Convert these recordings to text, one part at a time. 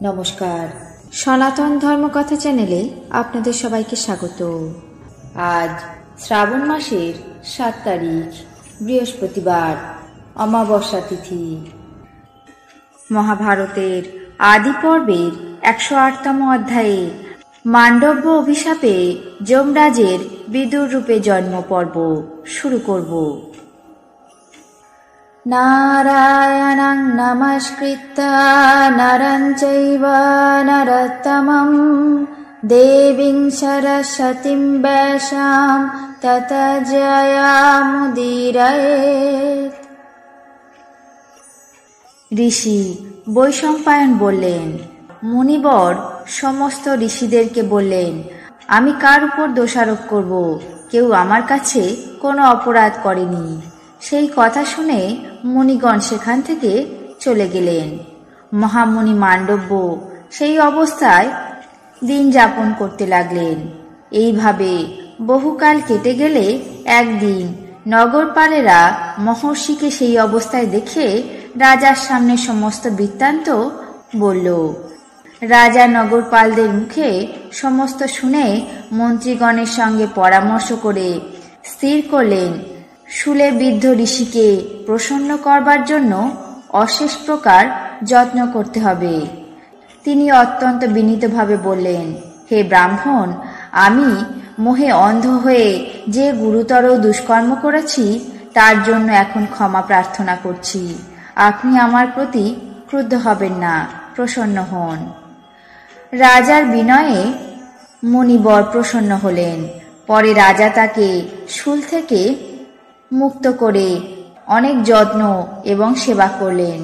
নমস্কার, সনাতন ধর্মকথা চ্যানেলে আপনাদের সবাইকে স্বাগত। আজ শ্রাবণ মাসের 7 তারিখ, বৃহস্পতিবার, অমাবস্যা তিথি। মহাভারতের আদি পর্বের 108তম অধ্যায়ে মান্ডব্য অভিশাপে যমরাজের বিদুর রূপে জন্ম পর্ব শুরু করব। নারায়ণং নমস্কৃত্য নরং চৈব নরোত্তমং দেবীং সরস্বতীং ব্যাসাং ততো জয়মুদীরয়েৎ। ঋষি বৈশম্পায়ন বললেন, মুনিবর সমস্ত ঋষিদেরকে বললেন, আমি কার উপর দোষারোপ করব? কেউ আমার কাছে কোনো অপরাধ করেনি। সেই কথা শুনে মুনিগণ সেখান থেকে চলে গেলেন। মহামুনি মান্ডব্য সেই অবস্থায় দিন যাপন করতে লাগলেন। এইভাবে বহুকাল কেটে গেলে একদিন নগরপালেরা মহর্ষিকে সেই অবস্থায় দেখে রাজার সামনে সমস্ত বৃত্তান্ত বলল। রাজা নগরপালদের মুখে সমস্ত শুনে মন্ত্রীগণের সঙ্গে পরামর্শ করে স্থির করলেন, শূলে বিদ্ধ ঋষিকে প্রসন্ন করবার জন্য অশেষ প্রকার যত্ন করতে হবে। তিনি অত্যন্ত বিনীতভাবে বললেন, হে ব্রাহ্মণ, আমি মোহে অন্ধ হয়ে যে গুরুতর দুষ্কর্ম করেছি তার জন্য এখন ক্ষমা প্রার্থনা করছি। আপনি আমার প্রতি ক্রুদ্ধ হবেন না, প্রসন্ন হন। রাজার বিনয়ে মুনিবর প্রসন্ন হলেন। পরে রাজা তাকে শূল থেকে মুক্ত করে অনেক যত্ন এবং সেবা করলেন,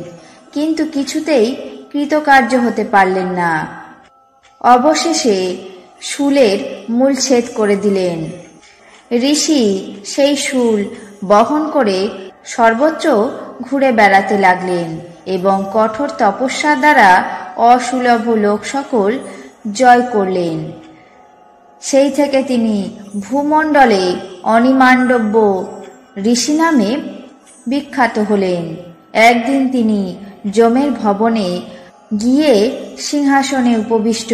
কিন্তু কিছুতেই কৃতকার্য হতে পারলেন না। অবশেষে শূলের মূল ছেদ করে দিলেন। ঋষি সেই শূল বহন করে সর্বত্র ঘুরে বেড়াতে লাগলেন এবং কঠোর তপস্যার দ্বারা অসুলভ লোক সকল জয় করলেন। সেই থেকে তিনি ভূমণ্ডলে অনিমান্ডব্য ঋষি নামে বিখ্যাত হলেন। একদিন তিনি যমের ভবনে গিয়ে সিংহাসনে উপবিষ্ট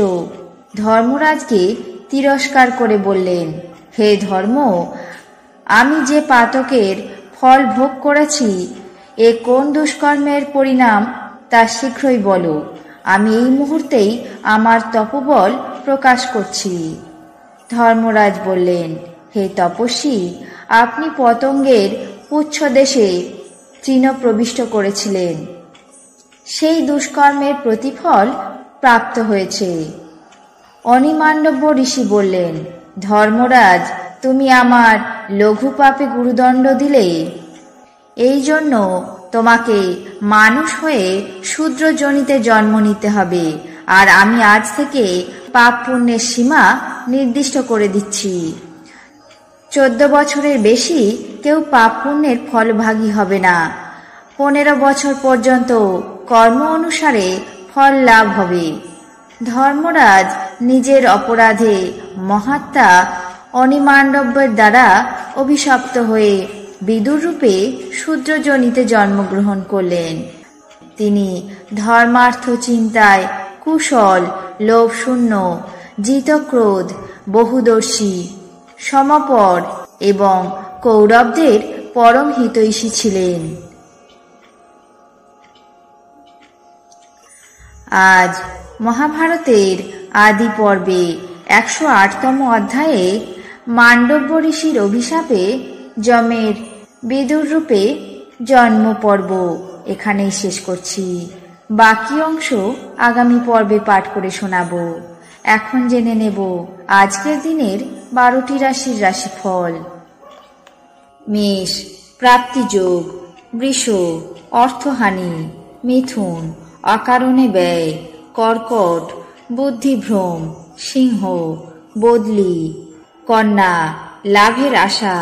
ধর্মরাজকে তিরস্কার করে বললেন, হে ধর্ম, আমি যে পাতকের ফল ভোগ করেছি এ কোন দুষ্কর্মের পরিণাম তা শীঘ্রই বলো। আমি এই মুহূর্তেই আমার তপবল প্রকাশ করছি। ধর্মরাজ বললেন, হে তপস্বী, আপনি পতঙ্গের পুচ্ছ দেশে তৃণ প্রবিষ্ট করেছিলেন। সেই দুষ্কর্মের প্রতিফল প্রাপ্ত হয়েছে। অনিমান্ডব্য ঋষি বললেন, ধর্মরাজ, তুমি আমার লঘু পাপে গুরুদণ্ড দিলে। এই জন্য তোমাকে মানুষ হয়ে শূদ্র যোনিতে জন্ম নিতে হবে। আর আমি আজ থেকে পাপ পুণ্যের সীমা নির্দিষ্ট করে দিচ্ছি। 14 বছরের বেশি কেউ পাপ পুণ্যের ফলভাগী হবে না। 15 বছর পর্যন্ত কর্ম অনুসারে ফল লাভ হবে। ধর্মরাজ নিজের অপরাধে মহাত্মা অনিমান্ডব্যের দ্বারা অভিশপ্ত হয়ে বিদুর রূপে শূদ্রজনিতে জন্মগ্রহণ করলেন। তিনি ধর্মার্থ চিন্তায় কুশল, লোভশূন্য, জিতক্রোধ, বহুদর্শী, সমপর এবং কৌরবদের পরম হিতৈষী ছিলেন। আজ মহাভারতের আদি পর্বে 108তম অধ্যায়ে মান্ডব্য ঋষির অভিশাপে যমের বিদুর রূপে জন্ম পর্ব এখানেই শেষ করছি। বাকি অংশ আগামী পর্বে পাঠ করে শোনাব। এখন জেনে নেব আজকের দিনের 12টি রাশির রাশিফল। মেষ, প্রাপ্তিযোগ। বৃষ, অর্থহানি। মিথুন, অকারণে ব্যয়। কর্কট, বুদ্ধিভ্রম। সিংহ, বদলি। কন্যা, লাভের আশা।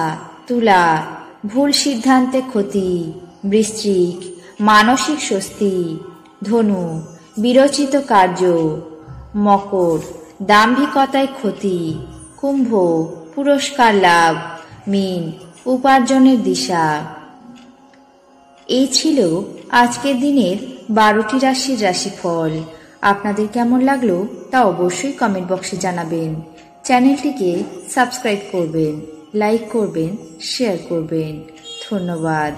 তুলা, ভুল সিদ্ধান্তে ক্ষতি। বৃশ্চিক, মানসিক স্বস্তি। ধনু, বিরচিত কার্য। মকর, দাম্ভিকতায় ক্ষতি। কুম্ভ, পুরস্কার লাভ। মীন, উপার্জনের দিশা। এই ছিল আজকের দিনের 12টি রাশির রাশিফল। আপনাদের কেমন লাগলো তা অবশ্যই কমেন্ট বক্সে জানাবেন। চ্যানেলটিকে সাবস্ক্রাইব করবেন, লাইক করবেন, শেয়ার করবেন। ধন্যবাদ।